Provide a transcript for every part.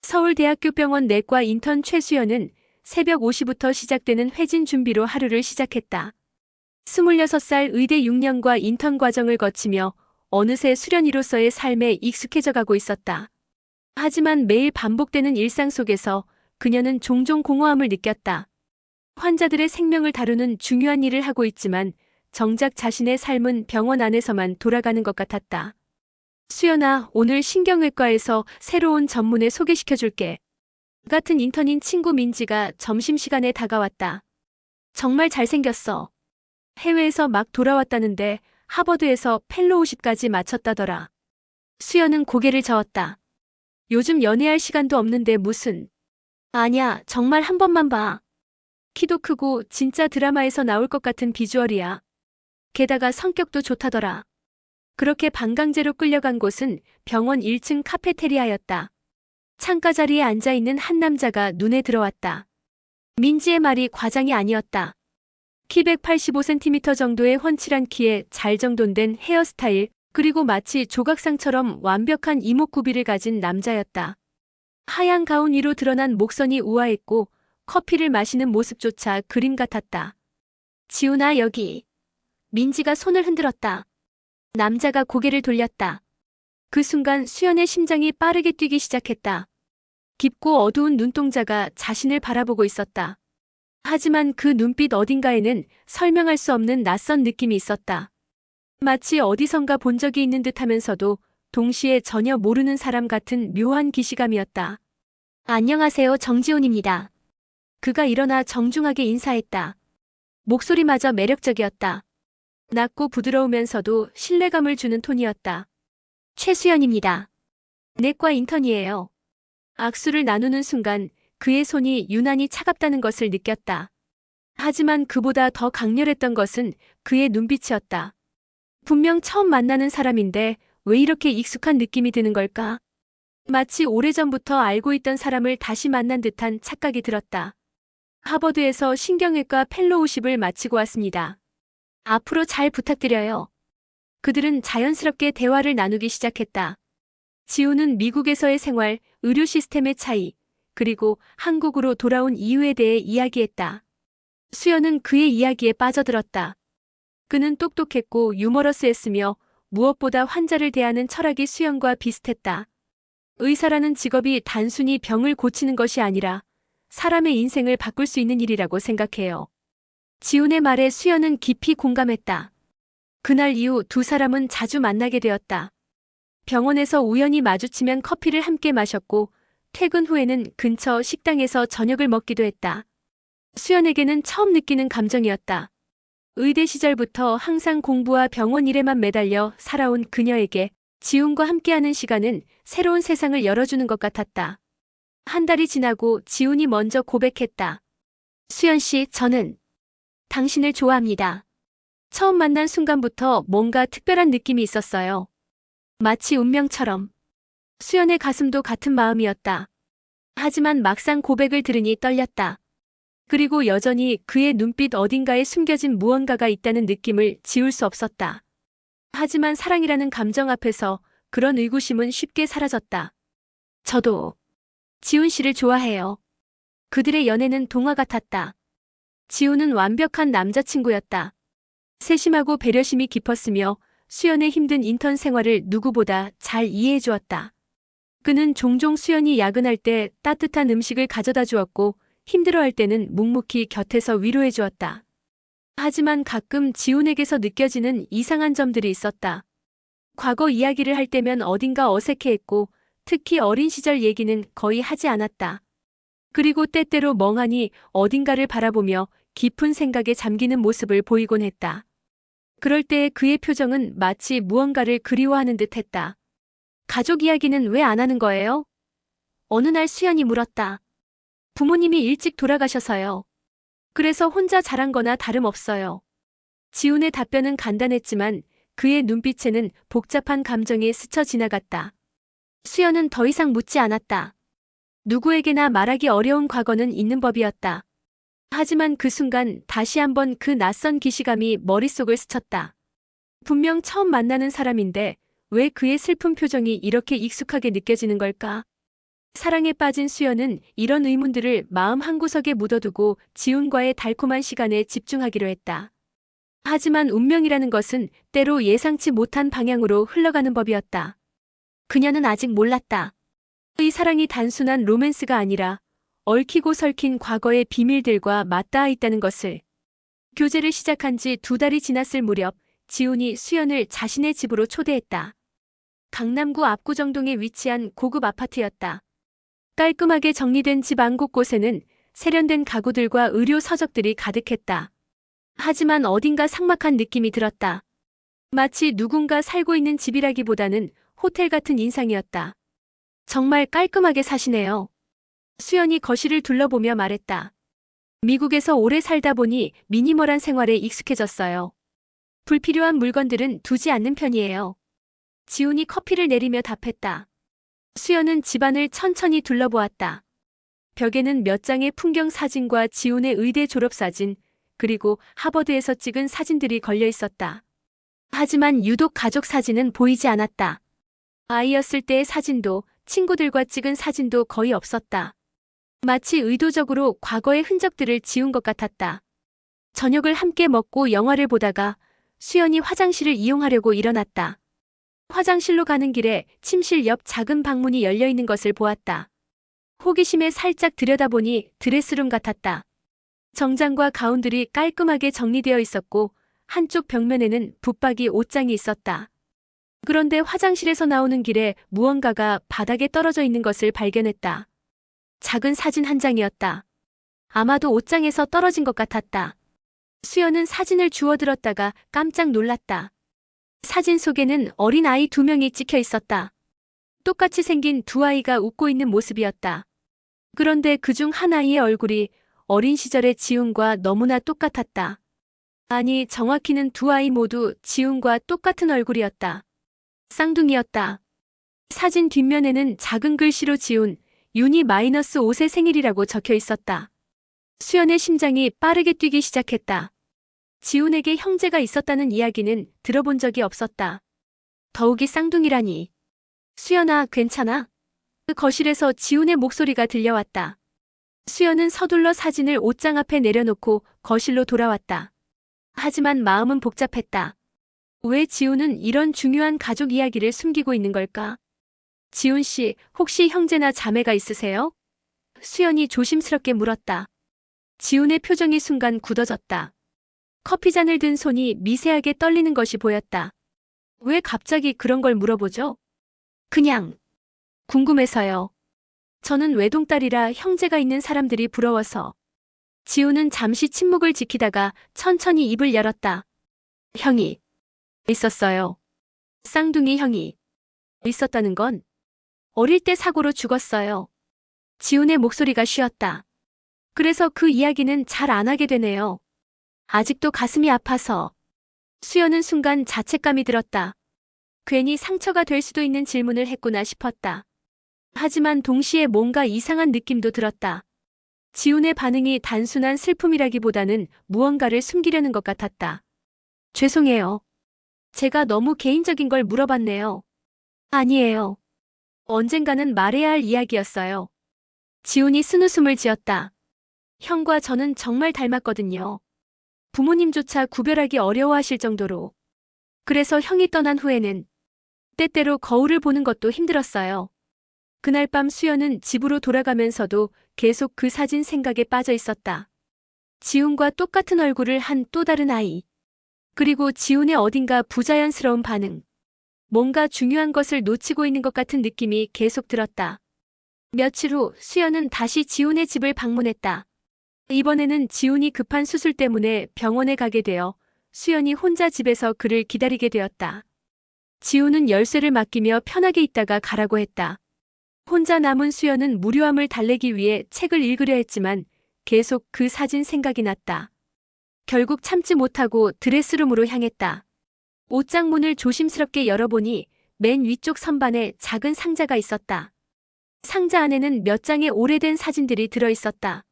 서울대학교 병원 내과 인턴 최수연은 새벽 5시부터 시작되는 회진 준비로 하루를 시작했다. 26살 의대 6년과 인턴 과정을 거치며 어느새 수련의로서의 삶에 익숙해져 가고 있었다. 하지만 매일 반복되는 일상 속에서 그녀는 종종 공허함을 느꼈다. 환자들의 생명을 다루는 중요한 일을 하고 있지만 정작 자신의 삶은 병원 안에서만 돌아가는 것 같았다. 수연아, 오늘 신경외과에서 새로운 전문의 소개시켜줄게. 같은 인턴인 친구 민지가 점심시간에 다가왔다. 정말 잘생겼어. 해외에서 막 돌아왔다는데 하버드에서 펠로우십까지 마쳤다더라. 수연은 고개를 저었다. 요즘 연애할 시간도 없는데 무슨. 아냐, 정말 한 번만 봐. 키도 크고 진짜 드라마에서 나올 것 같은 비주얼이야. 게다가 성격도 좋다더라. 그렇게 반강제로 끌려간 곳은 병원 1층 카페테리아였다. 창가 자리에 앉아있는 한 남자가 눈에 들어왔다. 민지의 말이 과장이 아니었다. 키 185cm 정도의 훤칠한 키에 잘 정돈된 헤어스타일, 그리고 마치 조각상처럼 완벽한 이목구비를 가진 남자였다. 하얀 가운 위로 드러난 목선이 우아했고 커피를 마시는 모습조차 그림 같았다. 지훈아, 여기. 민지가 손을 흔들었다. 남자가 고개를 돌렸다. 그 순간 수연의 심장이 빠르게 뛰기 시작했다. 깊고 어두운 눈동자가 자신을 바라보고 있었다. 하지만 그 눈빛 어딘가에는 설명할 수 없는 낯선 느낌이 있었다. 마치 어디선가 본 적이 있는 듯하면서도 동시에 전혀 모르는 사람 같은 묘한 기시감이었다. 안녕하세요, 정지훈입니다. 그가 일어나 정중하게 인사했다. 목소리마저 매력적이었다. 낮고 부드러우면서도 신뢰감을 주는 톤이었다. 최수연입니다. 내과 인턴이에요. 악수를 나누는 순간 그의 손이 유난히 차갑다는 것을 느꼈다. 하지만 그보다 더 강렬했던 것은 그의 눈빛이었다. 분명 처음 만나는 사람인데 왜 이렇게 익숙한 느낌이 드는 걸까? 마치 오래전부터 알고 있던 사람을 다시 만난 듯한 착각이 들었다. 하버드에서 신경외과 펠로우십을 마치고 왔습니다. 앞으로 잘 부탁드려요. 그들은 자연스럽게 대화를 나누기 시작했다. 지훈은 미국에서의 생활, 의료 시스템의 차이, 그리고 한국으로 돌아온 이유에 대해 이야기했다. 수연은 그의 이야기에 빠져들었다. 그는 똑똑했고 유머러스했으며 무엇보다 환자를 대하는 철학이 수연과 비슷했다. 의사라는 직업이 단순히 병을 고치는 것이 아니라 사람의 인생을 바꿀 수 있는 일이라고 생각해요. 지훈의 말에 수연은 깊이 공감했다. 그날 이후 두 사람은 자주 만나게 되었다. 병원에서 우연히 마주치면 커피를 함께 마셨고 퇴근 후에는 근처 식당에서 저녁을 먹기도 했다. 수연에게는 처음 느끼는 감정이었다. 의대 시절부터 항상 공부와 병원 일에만 매달려 살아온 그녀에게 지훈과 함께하는 시간은 새로운 세상을 열어주는 것 같았다. 한 달이 지나고 지훈이 먼저 고백했다. 수연 씨, 저는 당신을 좋아합니다. 처음 만난 순간부터 뭔가 특별한 느낌이 있었어요. 마치 운명처럼. 수연의 가슴도 같은 마음이었다. 하지만 막상 고백을 들으니 떨렸다. 그리고 여전히 그의 눈빛 어딘가에 숨겨진 무언가가 있다는 느낌을 지울 수 없었다. 하지만 사랑이라는 감정 앞에서 그런 의구심은 쉽게 사라졌다. 저도 지훈 씨를 좋아해요. 그들의 연애는 동화 같았다. 지훈은 완벽한 남자친구였다. 세심하고 배려심이 깊었으며 수연의 힘든 인턴 생활을 누구보다 잘 이해해 주었다. 그는 종종 수연이 야근할 때 따뜻한 음식을 가져다 주었고 힘들어할 때는 묵묵히 곁에서 위로해 주었다. 하지만 가끔 지훈에게서 느껴지는 이상한 점들이 있었다. 과거 이야기를 할 때면 어딘가 어색해했고 특히 어린 시절 얘기는 거의 하지 않았다. 그리고 때때로 멍하니 어딘가를 바라보며 깊은 생각에 잠기는 모습을 보이곤 했다. 그럴 때 그의 표정은 마치 무언가를 그리워하는 듯 했다. 가족 이야기는 왜 안 하는 거예요? 어느 날 수연이 물었다. 부모님이 일찍 돌아가셔서요. 그래서 혼자 자란 거나 다름없어요. 지훈의 답변은 간단했지만 그의 눈빛에는 복잡한 감정이 스쳐 지나갔다. 수연은 더 이상 묻지 않았다. 누구에게나 말하기 어려운 과거는 있는 법이었다. 하지만 그 순간 다시 한번 그 낯선 기시감이 머릿속을 스쳤다. 분명 처음 만나는 사람인데 왜 그의 슬픈 표정이 이렇게 익숙하게 느껴지는 걸까? 사랑에 빠진 수연은 이런 의문들을 마음 한구석에 묻어두고 지훈과의 달콤한 시간에 집중하기로 했다. 하지만 운명이라는 것은 때로 예상치 못한 방향으로 흘러가는 법이었다. 그녀는 아직 몰랐다. 이 사랑이 단순한 로맨스가 아니라 얽히고 설킨 과거의 비밀들과 맞닿아 있다는 것을. 교제를 시작한 지 2달이 지났을 무렵 지훈이 수연을 자신의 집으로 초대했다. 강남구 압구정동에 위치한 고급 아파트였다. 깔끔하게 정리된 집 안 곳곳에는 세련된 가구들과 의료 서적들이 가득했다. 하지만 어딘가 삭막한 느낌이 들었다. 마치 누군가 살고 있는 집이라기보다는 호텔 같은 인상이었다. 정말 깔끔하게 사시네요. 수연이 거실을 둘러보며 말했다. 미국에서 오래 살다 보니 미니멀한 생활에 익숙해졌어요. 불필요한 물건들은 두지 않는 편이에요. 지훈이 커피를 내리며 답했다. 수연은 집안을 천천히 둘러보았다. 벽에는 몇 장의 풍경 사진과 지훈의 의대 졸업사진, 그리고 하버드에서 찍은 사진들이 걸려 있었다. 하지만 유독 가족 사진은 보이지 않았다. 아이였을 때의 사진도 친구들과 찍은 사진도 거의 없었다. 마치 의도적으로 과거의 흔적들을 지운 것 같았다. 저녁을 함께 먹고 영화를 보다가 수연이 화장실을 이용하려고 일어났다. 화장실로 가는 길에 침실 옆 작은 방문이 열려 있는 것을 보았다. 호기심에 살짝 들여다보니 드레스룸 같았다. 정장과 가운들이 깔끔하게 정리되어 있었고 한쪽 벽면에는 붙박이 옷장이 있었다. 그런데 화장실에서 나오는 길에 무언가가 바닥에 떨어져 있는 것을 발견했다. 작은 사진 한 장이었다. 아마도 옷장에서 떨어진 것 같았다. 수연은 사진을 주워들었다가 깜짝 놀랐다. 사진 속에는 어린 아이 2명이 찍혀 있었다. 똑같이 생긴 두 아이가 웃고 있는 모습이었다. 그런데 그중 한 아이의 얼굴이 어린 시절의 지훈과 너무나 똑같았다. 아니, 정확히는 두 아이 모두 지훈과 똑같은 얼굴이었다. 쌍둥이였다. 사진 뒷면에는 작은 글씨로 지훈, 윤이 -5세 생일이라고 적혀 있었다. 수연의 심장이 빠르게 뛰기 시작했다. 지훈에게 형제가 있었다는 이야기는 들어본 적이 없었다. 더욱이 쌍둥이라니. 수연아, 괜찮아? 그 거실에서 지훈의 목소리가 들려왔다. 수연은 서둘러 사진을 옷장 앞에 내려놓고 거실로 돌아왔다. 하지만 마음은 복잡했다. 왜 지훈은 이런 중요한 가족 이야기를 숨기고 있는 걸까? 지훈 씨, 혹시 형제나 자매가 있으세요? 수연이 조심스럽게 물었다. 지훈의 표정이 순간 굳어졌다. 커피잔을 든 손이 미세하게 떨리는 것이 보였다. 왜 갑자기 그런 걸 물어보죠? 그냥 궁금해서요. 저는 외동딸이라 형제가 있는 사람들이 부러워서. 지훈은 잠시 침묵을 지키다가 천천히 입을 열었다. 형이 있었어요. 쌍둥이 형이 있었다는 건 어릴 때 사고로 죽었어요. 지훈의 목소리가 쉬었다. 그래서 그 이야기는 잘 안 하게 되네요. 아직도 가슴이 아파서. 수연은 순간 자책감이 들었다. 괜히 상처가 될 수도 있는 질문을 했구나 싶었다. 하지만 동시에 뭔가 이상한 느낌도 들었다. 지훈의 반응이 단순한 슬픔이라기보다는 무언가를 숨기려는 것 같았다. 죄송해요. 제가 너무 개인적인 걸 물어봤네요. 아니에요. 언젠가는 말해야 할 이야기였어요. 지훈이 쓴웃음을 지었다. 형과 저는 정말 닮았거든요. 부모님조차 구별하기 어려워하실 정도로. 그래서 형이 떠난 후에는 때때로 거울을 보는 것도 힘들었어요. 그날 밤 수연은 집으로 돌아가면서도 계속 그 사진 생각에 빠져 있었다. 지훈과 똑같은 얼굴을 한 또 다른 아이. 그리고 지훈의 어딘가 부자연스러운 반응. 뭔가 중요한 것을 놓치고 있는 것 같은 느낌이 계속 들었다. 며칠 후 수연은 다시 지훈의 집을 방문했다. 이번에는 지훈이 급한 수술 때문에 병원에 가게 되어 수연이 혼자 집에서 그를 기다리게 되었다. 지훈은 열쇠를 맡기며 편하게 있다가 가라고 했다. 혼자 남은 수연은 무료함을 달래기 위해 책을 읽으려 했지만 계속 그 사진 생각이 났다. 결국 참지 못하고 드레스룸으로 향했다. 옷장 문을 조심스럽게 열어보니 맨 위쪽 선반에 작은 상자가 있었다. 상자 안에는 몇 장의 오래된 사진들이 들어있었다.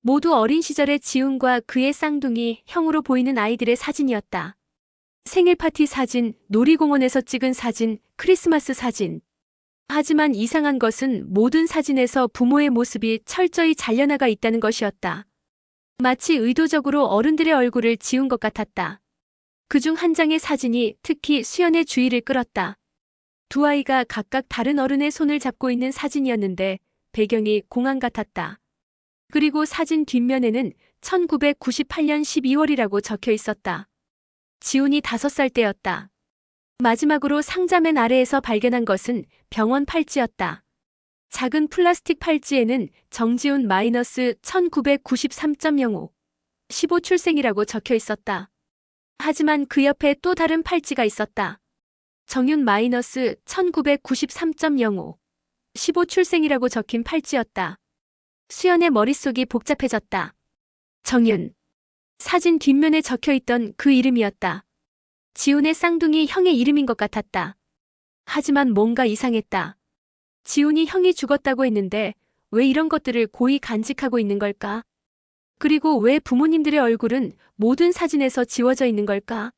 모두 어린 시절의 지훈과 그의 쌍둥이 형으로 보이는 아이들의 사진이었다. 생일 파티 사진, 놀이공원에서 찍은 사진, 크리스마스 사진. 하지만 이상한 것은 모든 사진에서 부모의 모습이 철저히 잘려나가 있다는 것이었다. 마치 의도적으로 어른들의 얼굴을 지운 것 같았다. 그중 한 장의 사진이 특히 수연의 주의를 끌었다. 두 아이가 각각 다른 어른의 손을 잡고 있는 사진이었는데 배경이 공항 같았다. 그리고 사진 뒷면에는 1998년 12월이라고 적혀 있었다. 지훈이 5살 때였다. 마지막으로 상자 맨 아래에서 발견한 것은 병원 팔찌였다. 작은 플라스틱 팔찌에는 정지훈 -1993.05, 15 출생이라고 적혀 있었다. 하지만 그 옆에 또 다른 팔찌가 있었다. 정윤 -1993.05, 15 출생이라고 적힌 팔찌였다. 수연의 머릿속이 복잡해졌다. 정윤. 사진 뒷면에 적혀있던 그 이름이었다. 지훈의 쌍둥이 형의 이름인 것 같았다. 하지만 뭔가 이상했다. 지훈이 형이 죽었다고 했는데 왜 이런 것들을 고이 간직하고 있는 걸까? 그리고 왜 부모님들의 얼굴은 모든 사진에서 지워져 있는 걸까?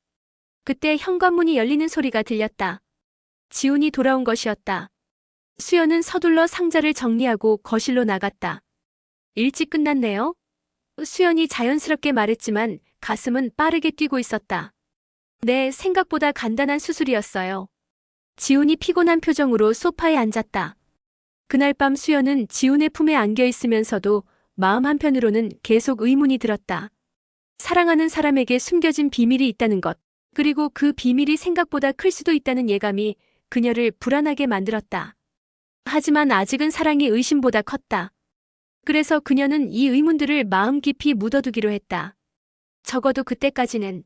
그때 현관문이 열리는 소리가 들렸다. 지훈이 돌아온 것이었다. 수연은 서둘러 상자를 정리하고 거실로 나갔다. 일찍 끝났네요. 수연이 자연스럽게 말했지만 가슴은 빠르게 뛰고 있었다. 네, 생각보다 간단한 수술이었어요. 지훈이 피곤한 표정으로 소파에 앉았다. 그날 밤 수연은 지훈의 품에 안겨 있으면서도 마음 한편으로는 계속 의문이 들었다. 사랑하는 사람에게 숨겨진 비밀이 있다는 것, 그리고 그 비밀이 생각보다 클 수도 있다는 예감이 그녀를 불안하게 만들었다. 하지만 아직은 사랑이 의심보다 컸다. 그래서 그녀는 이 의문들을 마음 깊이 묻어두기로 했다. 적어도 그때까지는.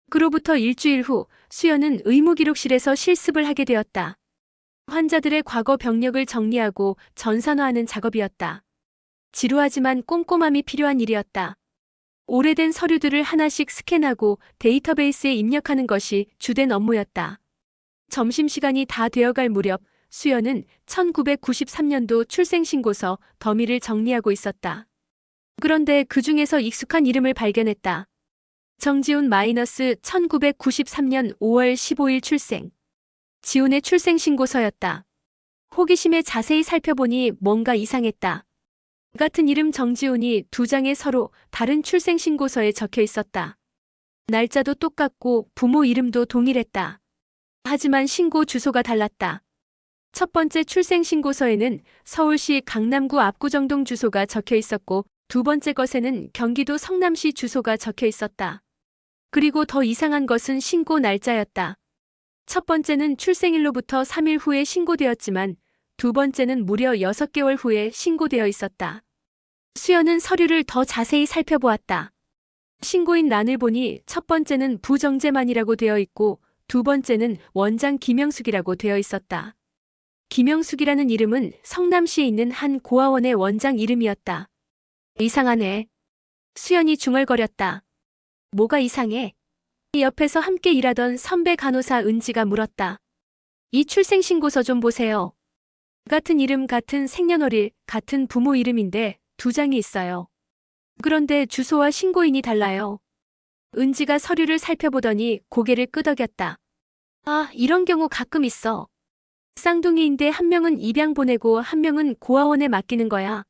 그로부터 일주일 후 수연은 의무기록실에서 실습을 하게 되었다. 환자들의 과거 병력을 정리하고 전산화하는 작업이었다. 지루하지만 꼼꼼함이 필요한 일이었다. 오래된 서류들을 하나씩 스캔하고 데이터베이스에 입력하는 것이 주된 업무였다. 점심시간이 다 되어갈 무렵 수연은 1993년도 출생신고서 더미를 정리하고 있었다. 그런데 그 중에서 익숙한 이름을 발견했다. 정지훈 -1993년 5월 15일 출생. 지훈의 출생신고서였다. 호기심에 자세히 살펴보니 뭔가 이상했다. 같은 이름 정지훈이 두 장의 서로 다른 출생신고서에 적혀 있었다. 날짜도 똑같고 부모 이름도 동일했다. 하지만 신고 주소가 달랐다. 첫 번째 출생신고서에는 서울시 강남구 압구정동 주소가 적혀 있었고 두 번째 것에는 경기도 성남시 주소가 적혀 있었다. 그리고 더 이상한 것은 신고 날짜였다. 첫 번째는 출생일로부터 3일 후에 신고되었지만 두 번째는 무려 6개월 후에 신고되어 있었다. 수연은 서류를 더 자세히 살펴보았다. 신고인 란을 보니 첫 번째는 부정재만이라고 되어 있고 두 번째는 원장 김영숙이라고 되어 있었다. 김영숙이라는 이름은 성남시에 있는 한 고아원의 원장 이름이었다. 이상하네. 수연이 중얼거렸다. 뭐가 이상해? 옆에서 함께 일하던 선배 간호사 은지가 물었다. 이 출생신고서 좀 보세요. 같은 이름, 같은 생년월일, 같은 부모 이름인데 두 장이 있어요. 그런데 주소와 신고인이 달라요. 은지가 서류를 살펴보더니 고개를 끄덕였다. 아, 이런 경우 가끔 있어. 쌍둥이인데 한 명은 입양 보내고 한 명은 고아원에 맡기는 거야.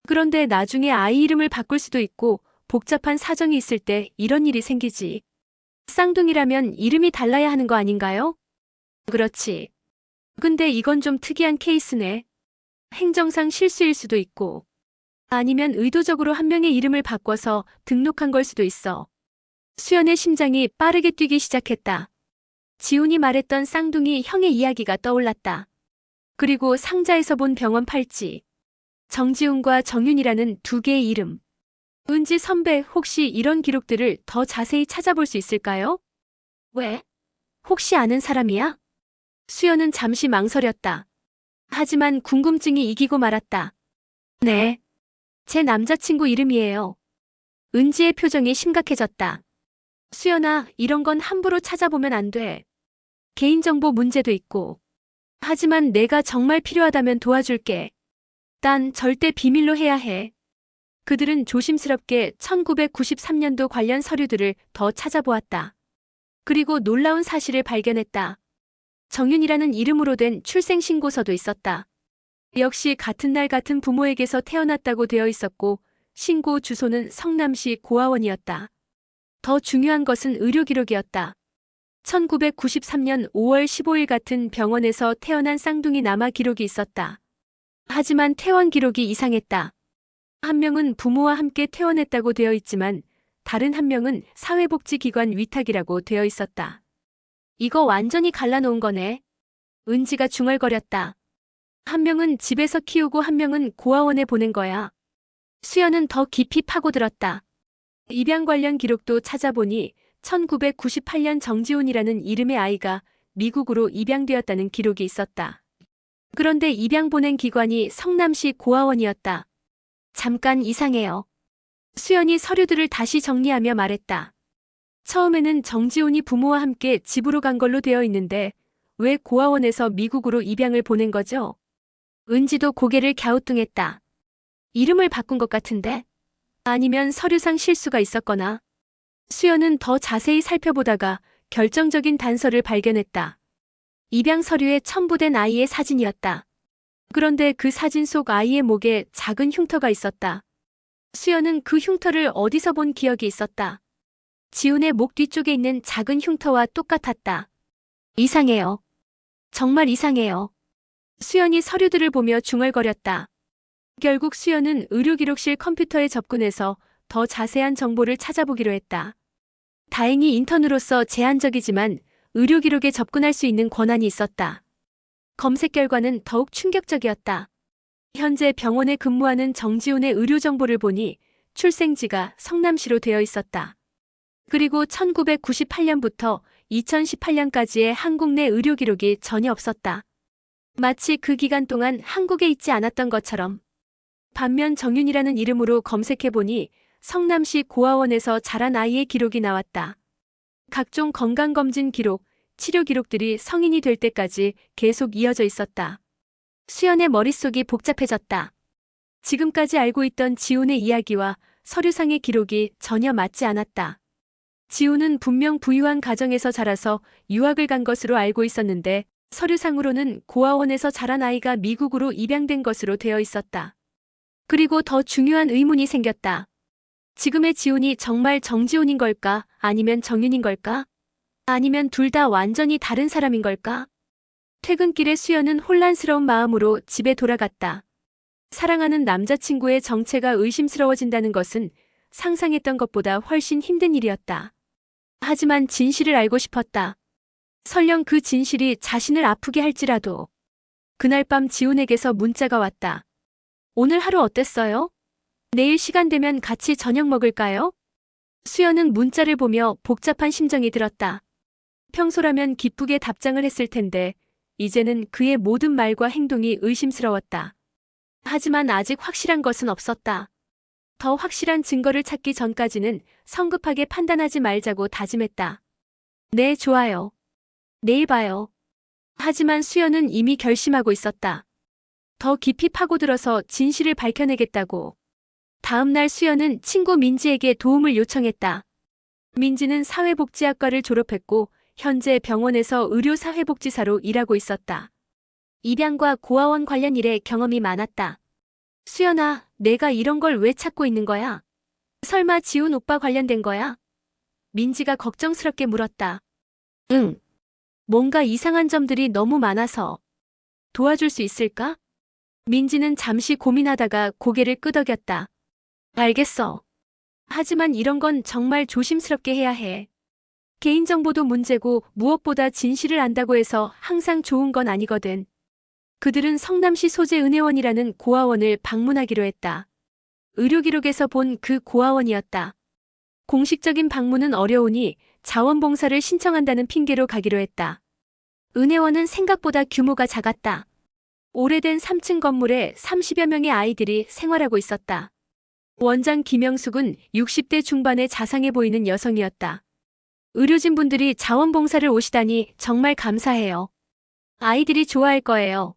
그런데 나중에 아이 이름을 바꿀 수도 있고 복잡한 사정이 있을 때 이런 일이 생기지. 쌍둥이라면 이름이 달라야 하는 거 아닌가요? 그렇지. 근데 이건 좀 특이한 케이스네. 행정상 실수일 수도 있고. 아니면 의도적으로 한 명의 이름을 바꿔서 등록한 걸 수도 있어. 수연의 심장이 빠르게 뛰기 시작했다. 지훈이 말했던 쌍둥이 형의 이야기가 떠올랐다. 그리고 상자에서 본 병원 팔찌. 정지훈과 정윤이라는 두 개의 이름. 은지 선배, 혹시 이런 기록들을 더 자세히 찾아볼 수 있을까요? 왜? 혹시 아는 사람이야? 수연은 잠시 망설였다. 하지만 궁금증이 이기고 말았다. 네. 제 남자친구 이름이에요. 은지의 표정이 심각해졌다. 수연아, 이런 건 함부로 찾아보면 안 돼. 개인정보 문제도 있고. 하지만 내가 정말 필요하다면 도와줄게. 딴 절대 비밀로 해야 해. 그들은 조심스럽게 1993년도 관련 서류들을 더 찾아보았다. 그리고 놀라운 사실을 발견했다. 정윤이라는 이름으로 된 출생신고서도 있었다. 역시 같은 날 같은 부모에게서 태어났다고 되어 있었고 신고 주소는 성남시 고아원이었다. 더 중요한 것은 의료 기록이었다. 1993년 5월 15일 같은 병원에서 태어난 쌍둥이 남아 기록이 있었다. 하지만 퇴원 기록이 이상했다. 한 명은 부모와 함께 퇴원했다고 되어 있지만 다른 한 명은 사회복지기관 위탁이라고 되어 있었다. 이거 완전히 갈라놓은 거네. 은지가 중얼거렸다. 한 명은 집에서 키우고 한 명은 고아원에 보낸 거야. 수연은 더 깊이 파고들었다. 입양 관련 기록도 찾아보니 1998년 정지훈이라는 이름의 아이가 미국으로 입양되었다는 기록이 있었다. 그런데 입양 보낸 기관이 성남시 고아원이었다. 잠깐 이상해요. 수연이 서류들을 다시 정리하며 말했다. 처음에는 정지훈이 부모와 함께 집으로 간 걸로 되어 있는데 왜 고아원에서 미국으로 입양을 보낸 거죠? 은지도 고개를 갸우뚱했다. 이름을 바꾼 것 같은데? 아니면 서류상 실수가 있었거나. 수연은 더 자세히 살펴보다가 결정적인 단서를 발견했다. 입양 서류에 첨부된 아이의 사진이었다. 그런데 그 사진 속 아이의 목에 작은 흉터가 있었다. 수연은 그 흉터를 어디서 본 기억이 있었다. 지훈의 목 뒤쪽에 있는 작은 흉터와 똑같았다. 이상해요. 정말 이상해요. 수연이 서류들을 보며 중얼거렸다. 결국 수연은 의료기록실 컴퓨터에 접근해서 더 자세한 정보를 찾아보기로 했다. 다행히 인턴으로서 제한적이지만 의료기록에 접근할 수 있는 권한이 있었다. 검색 결과는 더욱 충격적이었다. 현재 병원에 근무하는 정지훈의 의료 정보를 보니 출생지가 성남시로 되어 있었다. 그리고 1998년부터 2018년까지의 한국 내 의료 기록이 전혀 없었다. 마치 그 기간 동안 한국에 있지 않았던 것처럼. 반면 정윤이라는 이름으로 검색해보니 성남시 고아원에서 자란 아이의 기록이 나왔다. 각종 건강검진 기록, 치료 기록들이 성인이 될 때까지 계속 이어져 있었다. 수연의 머릿속이 복잡해졌다. 지금까지 알고 있던 지훈의 이야기와 서류상의 기록이 전혀 맞지 않았다. 지훈은 분명 부유한 가정에서 자라서 유학을 간 것으로 알고 있었는데 서류상으로는 고아원에서 자란 아이가 미국으로 입양된 것으로 되어 있었다. 그리고 더 중요한 의문이 생겼다. 지금의 지훈이 정말 정지훈인 걸까? 아니면 정윤인 걸까? 아니면 둘 다 완전히 다른 사람인 걸까? 퇴근길에 수연은 혼란스러운 마음으로 집에 돌아갔다. 사랑하는 남자친구의 정체가 의심스러워진다는 것은 상상했던 것보다 훨씬 힘든 일이었다. 하지만 진실을 알고 싶었다. 설령 그 진실이 자신을 아프게 할지라도. 그날 밤 지훈에게서 문자가 왔다. 오늘 하루 어땠어요? 내일 시간 되면 같이 저녁 먹을까요? 수연은 문자를 보며 복잡한 심정이 들었다. 평소라면 기쁘게 답장을 했을 텐데 이제는 그의 모든 말과 행동이 의심스러웠다. 하지만 아직 확실한 것은 없었다. 더 확실한 증거를 찾기 전까지는 성급하게 판단하지 말자고 다짐했다. 네, 좋아요. 내일 봐요. 하지만 수연은 이미 결심하고 있었다. 더 깊이 파고들어서 진실을 밝혀내겠다고. 다음 날 수연은 친구 민지에게 도움을 요청했다. 민지는 사회복지학과를 졸업했고 현재 병원에서 의료사회복지사로 일하고 있었다. 입양과 고아원 관련 일에 경험이 많았다. 수연아, 내가 이런 걸 왜 찾고 있는 거야? 설마 지훈 오빠 관련된 거야? 민지가 걱정스럽게 물었다. 응. 뭔가 이상한 점들이 너무 많아서. 도와줄 수 있을까? 민지는 잠시 고민하다가 고개를 끄덕였다. 알겠어. 하지만 이런 건 정말 조심스럽게 해야 해. 개인정보도 문제고 무엇보다 진실을 안다고 해서 항상 좋은 건 아니거든. 그들은 성남시 소재 은혜원이라는 고아원을 방문하기로 했다. 의료기록에서 본 그 고아원이었다. 공식적인 방문은 어려우니 자원봉사를 신청한다는 핑계로 가기로 했다. 은혜원은 생각보다 규모가 작았다. 오래된 3층 건물에 30여 명의 아이들이 생활하고 있었다. 원장 김영숙은 60대 중반의 자상해 보이는 여성이었다. 의료진분들이 자원봉사를 오시다니 정말 감사해요. 아이들이 좋아할 거예요.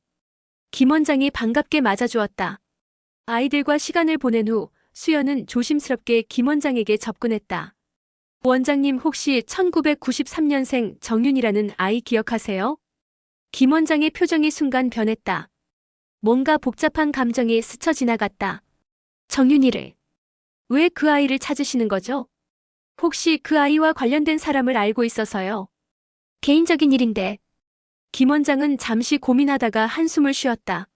김 원장이 반갑게 맞아주었다. 아이들과 시간을 보낸 후 수연은 조심스럽게 김 원장에게 접근했다. 원장님 혹시 1993년생 정윤이라는 아이 기억하세요? 김 원장의 표정이 순간 변했다. 뭔가 복잡한 감정이 스쳐 지나갔다. 정윤이를. 왜 그 아이를 찾으시는 거죠? 혹시 그 아이와 관련된 사람을 알고 있어서요? 개인적인 일인데. 김 원장은 잠시 고민하다가 한숨을 쉬었다.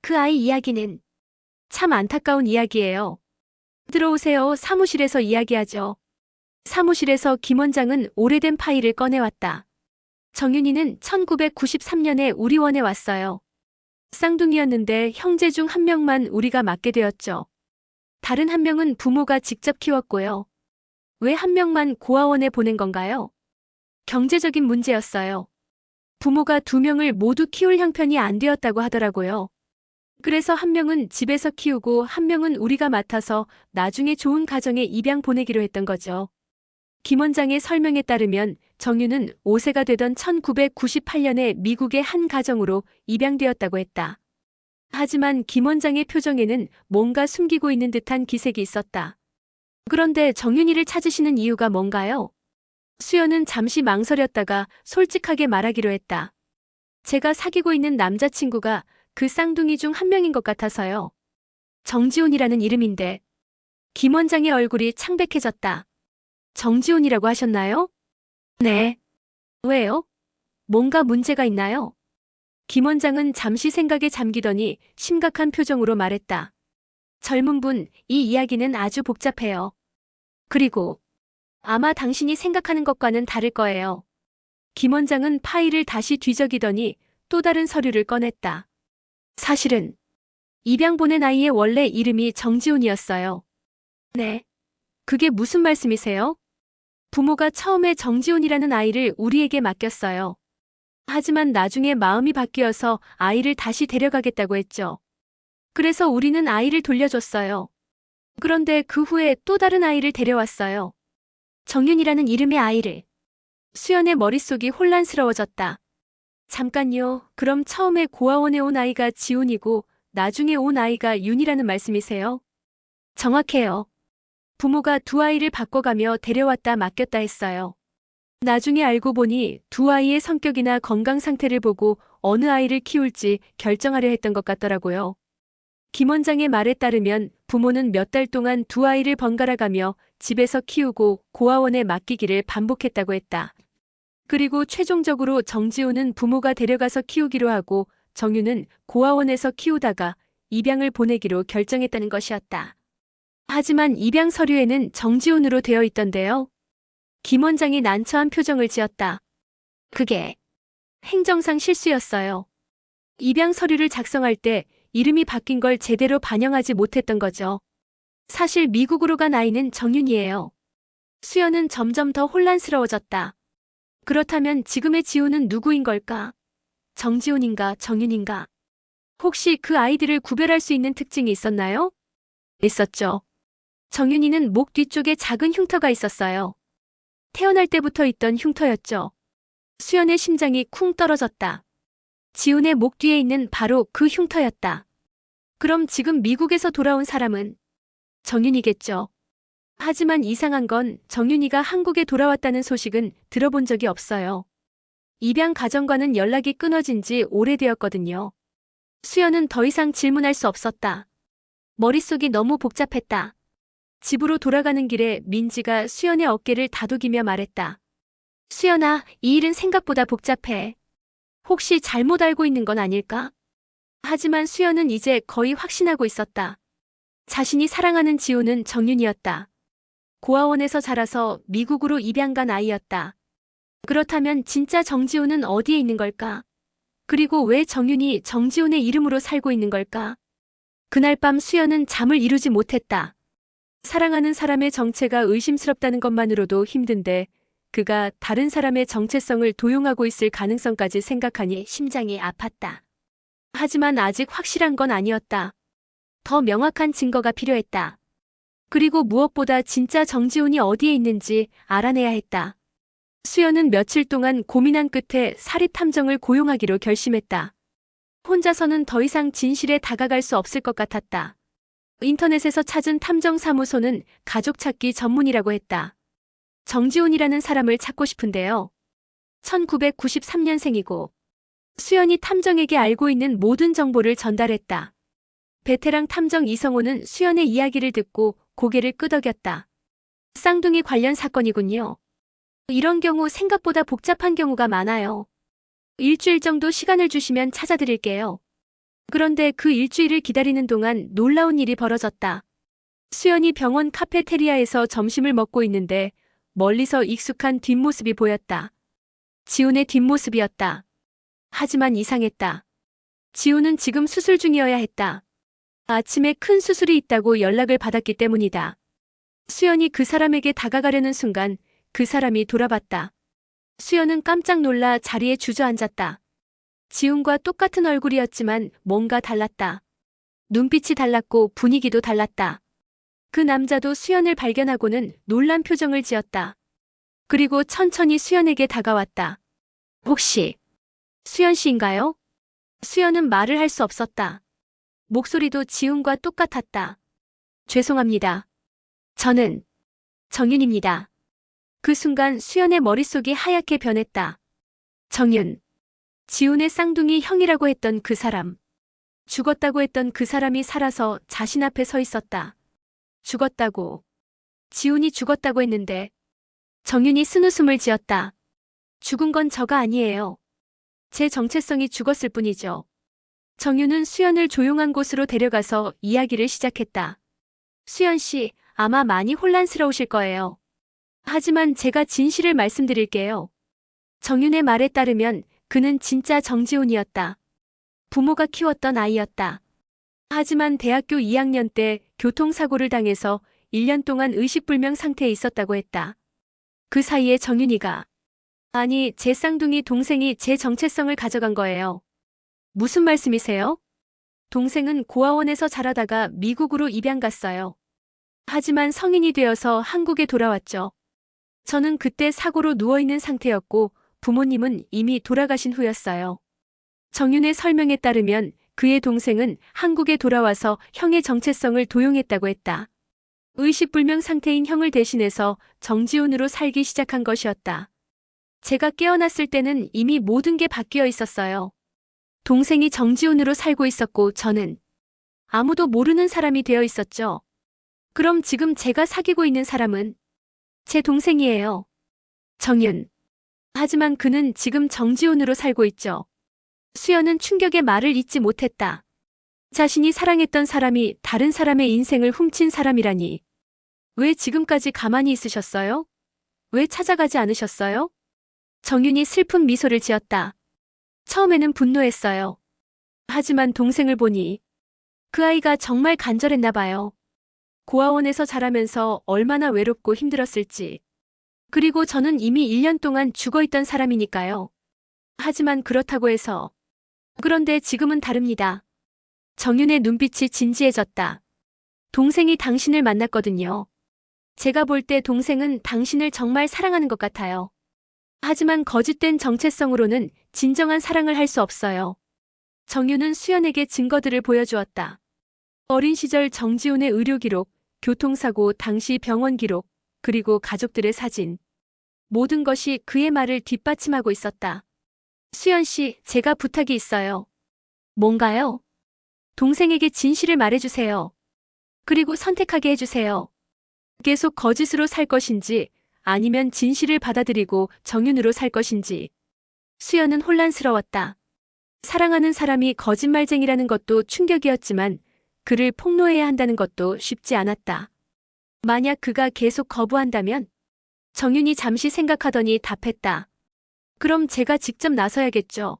그 아이 이야기는 참 안타까운 이야기예요. 들어오세요. 사무실에서 이야기하죠. 사무실에서 김 원장은 오래된 파일을 꺼내왔다. 정윤이는 1993년에 우리 원에 왔어요. 쌍둥이였는데 형제 중 한 명만 우리가 맡게 되었죠. 다른 한 명은 부모가 직접 키웠고요. 왜 한 명만 고아원에 보낸 건가요? 경제적인 문제였어요. 부모가 두 명을 모두 키울 형편이 안 되었다고 하더라고요. 그래서 한 명은 집에서 키우고 한 명은 우리가 맡아서 나중에 좋은 가정에 입양 보내기로 했던 거죠. 김 원장의 설명에 따르면 정윤은 5세가 되던 1998년에 미국의 한 가정으로 입양되었다고 했다. 하지만 김 원장의 표정에는 뭔가 숨기고 있는 듯한 기색이 있었다. 그런데 정윤이를 찾으시는 이유가 뭔가요? 수연은 잠시 망설였다가 솔직하게 말하기로 했다. 제가 사귀고 있는 남자친구가 그 쌍둥이 중 한 명인 것 같아서요. 정지훈이라는 이름인데. 김 원장의 얼굴이 창백해졌다. 정지훈이라고 하셨나요? 네. 왜요? 뭔가 문제가 있나요? 김 원장은 잠시 생각에 잠기더니 심각한 표정으로 말했다. 젊은 분, 이 이야기는 아주 복잡해요. 그리고 아마 당신이 생각하는 것과는 다를 거예요. 김 원장은 파일을 다시 뒤적이더니 또 다른 서류를 꺼냈다. 사실은 입양 보낸 아이의 원래 이름이 정지훈이었어요. 네. 그게 무슨 말씀이세요? 부모가 처음에 정지훈이라는 아이를 우리에게 맡겼어요. 하지만 나중에 마음이 바뀌어서 아이를 다시 데려가겠다고 했죠. 그래서 우리는 아이를 돌려줬어요. 그런데 그 후에 또 다른 아이를 데려왔어요. 정윤이라는 이름의 아이를. 수연의 머릿속이 혼란스러워졌다. 잠깐요. 그럼 처음에 고아원에 온 아이가 지훈이고 나중에 온 아이가 윤이라는 말씀이세요? 정확해요. 부모가 두 아이를 바꿔가며 데려왔다 맡겼다 했어요. 나중에 알고 보니 두 아이의 성격이나 건강 상태를 보고 어느 아이를 키울지 결정하려 했던 것 같더라고요. 김 원장의 말에 따르면 부모는 몇 달 동안 두 아이를 번갈아 가며 집에서 키우고 고아원에 맡기기를 반복했다고 했다. 그리고 최종적으로 정지훈은 부모가 데려가서 키우기로 하고 정윤은 고아원에서 키우다가 입양을 보내기로 결정했다는 것이었다. 하지만 입양 서류에는 정지훈으로 되어 있던데요. 김 원장이 난처한 표정을 지었다. 그게 행정상 실수였어요. 입양 서류를 작성할 때 이름이 바뀐 걸 제대로 반영하지 못했던 거죠. 사실 미국으로 간 아이는 정윤이에요. 수연은 점점 더 혼란스러워졌다. 그렇다면 지금의 지훈은 누구인 걸까? 정지훈인가 정윤인가? 혹시 그 아이들을 구별할 수 있는 특징이 있었나요? 있었죠. 정윤이는 목 뒤쪽에 작은 흉터가 있었어요. 태어날 때부터 있던 흉터였죠. 수연의 심장이 쿵 떨어졌다. 지훈의 목 뒤에 있는 바로 그 흉터였다. 그럼 지금 미국에서 돌아온 사람은 정윤이겠죠. 하지만 이상한 건 정윤이가 한국에 돌아왔다는 소식은 들어본 적이 없어요. 입양 가정과는 연락이 끊어진 지 오래되었거든요. 수연은 더 이상 질문할 수 없었다. 머릿속이 너무 복잡했다. 집으로 돌아가는 길에 민지가 수연의 어깨를 다독이며 말했다. 수연아, 이 일은 생각보다 복잡해. 혹시 잘못 알고 있는 건 아닐까? 하지만 수연은 이제 거의 확신하고 있었다. 자신이 사랑하는 지훈은 정윤이었다. 고아원에서 자라서 미국으로 입양 간 아이였다. 그렇다면 진짜 정지훈은 어디에 있는 걸까? 그리고 왜 정윤이 정지훈의 이름으로 살고 있는 걸까? 그날 밤 수연은 잠을 이루지 못했다. 사랑하는 사람의 정체가 의심스럽다는 것만으로도 힘든데 그가 다른 사람의 정체성을 도용하고 있을 가능성까지 생각하니 심장이 아팠다. 하지만 아직 확실한 건 아니었다. 더 명확한 증거가 필요했다. 그리고 무엇보다 진짜 정지훈이 어디에 있는지 알아내야 했다. 수연은 며칠 동안 고민한 끝에 사립탐정을 고용하기로 결심했다. 혼자서는 더 이상 진실에 다가갈 수 없을 것 같았다. 인터넷에서 찾은 탐정사무소는 가족 찾기 전문이라고 했다. 정지훈이라는 사람을 찾고 싶은데요. 1993년생이고 수연이 탐정에게 알고 있는 모든 정보를 전달했다. 베테랑 탐정 이성호는 수연의 이야기를 듣고 고개를 끄덕였다. 쌍둥이 관련 사건이군요. 이런 경우 생각보다 복잡한 경우가 많아요. 일주일 정도 시간을 주시면 찾아드릴게요. 그런데 그 일주일을 기다리는 동안 놀라운 일이 벌어졌다. 수연이 병원 카페테리아에서 점심을 먹고 있는데 멀리서 익숙한 뒷모습이 보였다. 지훈의 뒷모습이었다. 하지만 이상했다. 지훈은 지금 수술 중이어야 했다. 아침에 큰 수술이 있다고 연락을 받았기 때문이다. 수연이 그 사람에게 다가가려는 순간 그 사람이 돌아봤다. 수연은 깜짝 놀라 자리에 주저앉았다. 지훈과 똑같은 얼굴이었지만 뭔가 달랐다. 눈빛이 달랐고 분위기도 달랐다. 그 남자도 수연을 발견하고는 놀란 표정을 지었다. 그리고 천천히 수연에게 다가왔다. 혹시 수연 씨인가요? 수연은 말을 할 수 없었다. 목소리도 지훈과 똑같았다. 죄송합니다. 저는 정윤입니다. 그 순간 수연의 머릿속이 하얗게 변했다. 정윤. 지훈의 쌍둥이 형이라고 했던 그 사람. 죽었다고 했던 그 사람이 살아서 자신 앞에 서 있었다. 죽었다고. 지훈이 죽었다고 했는데 정윤이 쓴웃음을 지었다. 죽은 건 저가 아니에요. 제 정체성이 죽었을 뿐이죠. 정윤은 수연을 조용한 곳으로 데려가서 이야기를 시작했다. 수연 씨, 아마 많이 혼란스러우실 거예요. 하지만 제가 진실을 말씀드릴게요. 정윤의 말에 따르면 그는 진짜 정지훈이었다. 부모가 키웠던 아이였다. 하지만 대학교 2학년 때 교통사고를 당해서 1년 동안 의식불명 상태에 있었다고 했다. 그 사이에 정윤이가, 아니, 제 쌍둥이 동생이 제 정체성을 가져간 거예요. 무슨 말씀이세요? 동생은 고아원에서 자라다가 미국으로 입양 갔어요. 하지만 성인이 되어서 한국에 돌아왔죠. 저는 그때 사고로 누워있는 상태였고 부모님은 이미 돌아가신 후였어요. 정윤의 설명에 따르면 그의 동생은 한국에 돌아와서 형의 정체성을 도용했다고 했다. 의식불명 상태인 형을 대신해서 정지훈으로 살기 시작한 것이었다. 제가 깨어났을 때는 이미 모든 게 바뀌어 있었어요. 동생이 정지훈으로 살고 있었고 저는 아무도 모르는 사람이 되어 있었죠. 그럼 지금 제가 사귀고 있는 사람은 제 동생이에요. 정윤. 하지만 그는 지금 정지훈으로 살고 있죠. 수연은 충격의 말을 잇지 못했다. 자신이 사랑했던 사람이 다른 사람의 인생을 훔친 사람이라니. 왜 지금까지 가만히 있으셨어요? 왜 찾아가지 않으셨어요? 정윤이 슬픈 미소를 지었다. 처음에는 분노했어요. 하지만 동생을 보니 그 아이가 정말 간절했나 봐요. 고아원에서 자라면서 얼마나 외롭고 힘들었을지. 그리고 저는 이미 1년 동안 죽어있던 사람이니까요. 하지만 그렇다고 해서. 그런데 지금은 다릅니다. 정윤의 눈빛이 진지해졌다. 동생이 당신을 만났거든요. 제가 볼 때 동생은 당신을 정말 사랑하는 것 같아요. 하지만 거짓된 정체성으로는 진정한 사랑을 할 수 없어요. 정윤은 수연에게 증거들을 보여주었다. 어린 시절 정지훈의 의료 기록, 교통사고 당시 병원 기록, 그리고 가족들의 사진. 모든 것이 그의 말을 뒷받침하고 있었다. 수연 씨, 제가 부탁이 있어요. 뭔가요? 동생에게 진실을 말해주세요. 그리고 선택하게 해주세요. 계속 거짓으로 살 것인지 아니면 진실을 받아들이고 정윤으로 살 것인지. 수연은 혼란스러웠다. 사랑하는 사람이 거짓말쟁이라는 것도 충격이었지만 그를 폭로해야 한다는 것도 쉽지 않았다. 만약 그가 계속 거부한다면? 정윤이 잠시 생각하더니 답했다. 그럼 제가 직접 나서야겠죠.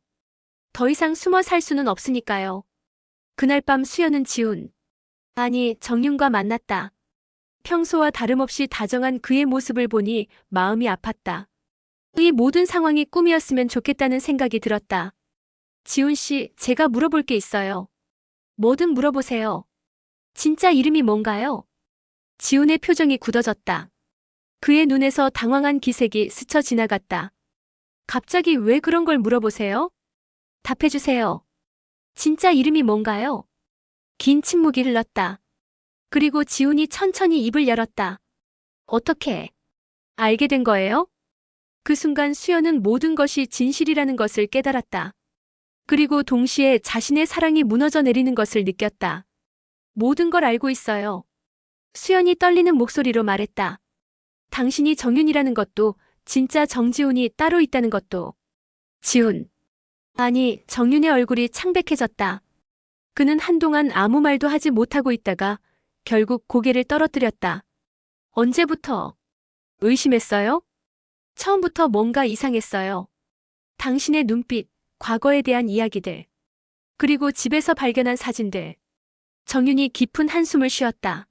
더 이상 숨어 살 수는 없으니까요. 그날 밤 수연은 지훈, 아니 정윤과 만났다. 평소와 다름없이 다정한 그의 모습을 보니 마음이 아팠다. 이 모든 상황이 꿈이었으면 좋겠다는 생각이 들었다. 지훈 씨, 제가 물어볼 게 있어요. 뭐든 물어보세요. 진짜 이름이 뭔가요? 지훈의 표정이 굳어졌다. 그의 눈에서 당황한 기색이 스쳐 지나갔다. 갑자기 왜 그런 걸 물어보세요? 답해주세요. 진짜 이름이 뭔가요? 긴 침묵이 흘렀다. 그리고 지훈이 천천히 입을 열었다. 어떻게 알게 된 거예요? 그 순간 수연은 모든 것이 진실이라는 것을 깨달았다. 그리고 동시에 자신의 사랑이 무너져 내리는 것을 느꼈다. 모든 걸 알고 있어요. 수연이 떨리는 목소리로 말했다. 당신이 정윤이라는 것도, 진짜 정지훈이 따로 있다는 것도. 지훈. 아니, 정윤의 얼굴이 창백해졌다. 그는 한동안 아무 말도 하지 못하고 있다가 결국 고개를 떨어뜨렸다. 언제부터? 의심했어요? 처음부터 뭔가 이상했어요. 당신의 눈빛, 과거에 대한 이야기들, 그리고 집에서 발견한 사진들. 정윤이 깊은 한숨을 쉬었다.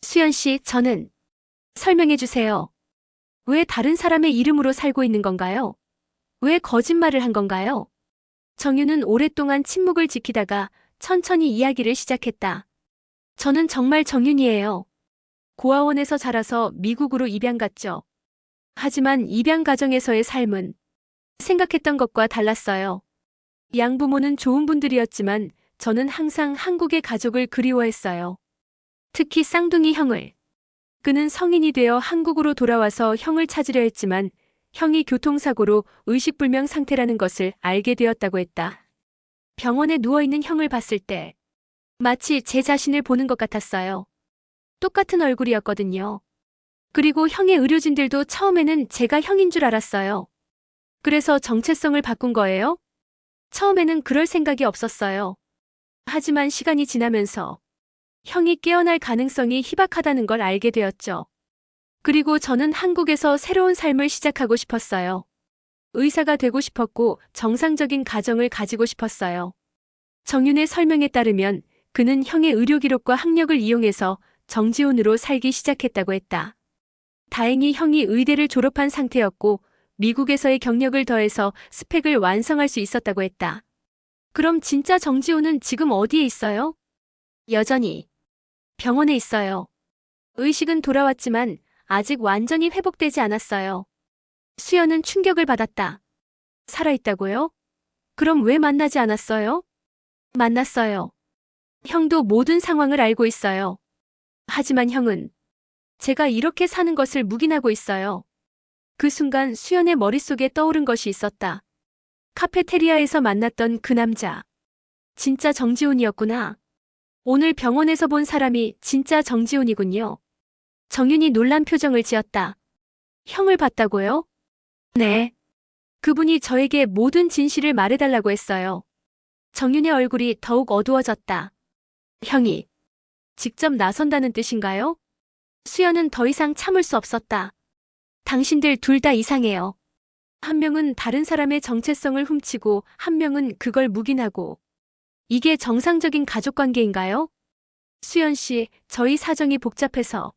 수연 씨, 저는 설명해 주세요. 왜 다른 사람의 이름으로 살고 있는 건가요? 왜 거짓말을 한 건가요? 정윤은 오랫동안 침묵을 지키다가 천천히 이야기를 시작했다. 저는 정말 정윤이에요. 고아원에서 자라서 미국으로 입양 갔죠. 하지만 입양 가정에서의 삶은 생각했던 것과 달랐어요. 양부모는 좋은 분들이었지만 저는 항상 한국의 가족을 그리워했어요. 특히 쌍둥이 형을. 그는 성인이 되어 한국으로 돌아와서 형을 찾으려 했지만 형이 교통사고로 의식불명 상태라는 것을 알게 되었다고 했다. 병원에 누워있는 형을 봤을 때 마치 제 자신을 보는 것 같았어요. 똑같은 얼굴이었거든요. 그리고 형의 의료진들도 처음에는 제가 형인 줄 알았어요. 그래서 정체성을 바꾼 거예요? 처음에는 그럴 생각이 없었어요. 하지만 시간이 지나면서 형이 깨어날 가능성이 희박하다는 걸 알게 되었죠. 그리고 저는 한국에서 새로운 삶을 시작하고 싶었어요. 의사가 되고 싶었고 정상적인 가정을 가지고 싶었어요. 정윤의 설명에 따르면 그는 형의 의료 기록과 학력을 이용해서 정지훈으로 살기 시작했다고 했다. 다행히 형이 의대를 졸업한 상태였고 미국에서의 경력을 더해서 스펙을 완성할 수 있었다고 했다. 그럼 진짜 정지훈은 지금 어디에 있어요? 여전히 병원에 있어요. 의식은 돌아왔지만 아직 완전히 회복되지 않았어요. 수연은 충격을 받았다. 살아있다고요? 그럼 왜 만나지 않았어요? 만났어요. 형도 모든 상황을 알고 있어요. 하지만 형은 제가 이렇게 사는 것을 묵인하고 있어요. 그 순간 수연의 머릿속에 떠오른 것이 있었다. 카페테리아에서 만났던 그 남자. 진짜 정지훈이었구나. 오늘 병원에서 본 사람이 진짜 정지훈이군요. 정윤이 놀란 표정을 지었다. 형을 봤다고요? 네. 그분이 저에게 모든 진실을 말해달라고 했어요. 정윤의 얼굴이 더욱 어두워졌다. 형이 직접 나선다는 뜻인가요? 수연은 더 이상 참을 수 없었다. 당신들 둘 다 이상해요. 한 명은 다른 사람의 정체성을 훔치고 한 명은 그걸 묵인하고. 이게 정상적인 가족관계인가요? 수연 씨, 저희 사정이 복잡해서.